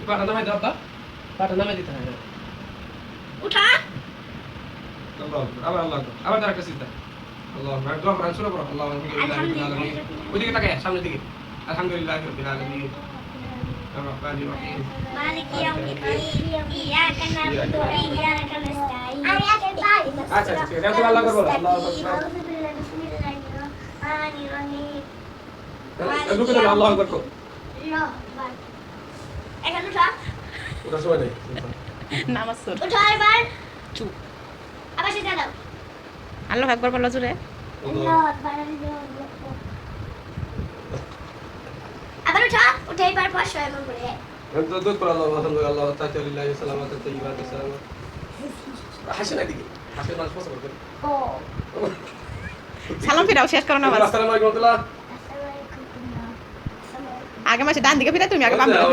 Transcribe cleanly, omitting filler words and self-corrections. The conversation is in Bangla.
পাটা নামাই দাও আব্বা পাটা নামাই দিতে হয় উঠা আল্লাহ আবার আল্লাহ আবার তার একটা সিজদা আল্লাহ আকবার দোয়া করেন শুরু করো আল্লাহু রাব্বিল আলামিন ওইদিকে তাকায় সামনের দিকে আলহামদুলিল্লাহি রাব্বিল আলামিন الرحمن الرحيم مالك يوم الدين إياك نعبد وإياك نستعين আচ্ছা ঠিক আছে এখন আল্লাহ করবো আল্লাহু আকবার أعوذ بالله بسم الله الرحمن الرحيم রুকু দাও আল্লাহু আকবার করো الله أكبر এখানে উঠা ওটা সময় নেই নামাজ পড় উঠা এবার চুপ আবার সিজদা দাও আল্লাহু আকবার বলো জোরে الله أكبر আবার উঠা উঠে এবার বসো এমন করে তো দুধ পড়া আল্লাহু আলহামদুলিল্লাহ তাআলা সালামাত তাইয়্যিবাত সালাম হাসেন এদিকে হাসেন মানুষ পছন্দ করে ও সালাম ফিরাও শেষ করো নামাজ আসসালামু আলাইকুম ওয়া রাহমাতুল্লাহ আসসালামু আলাইকুম আগে মাসে ডান দিকে ফিরে তুমি আগে বাম দিকে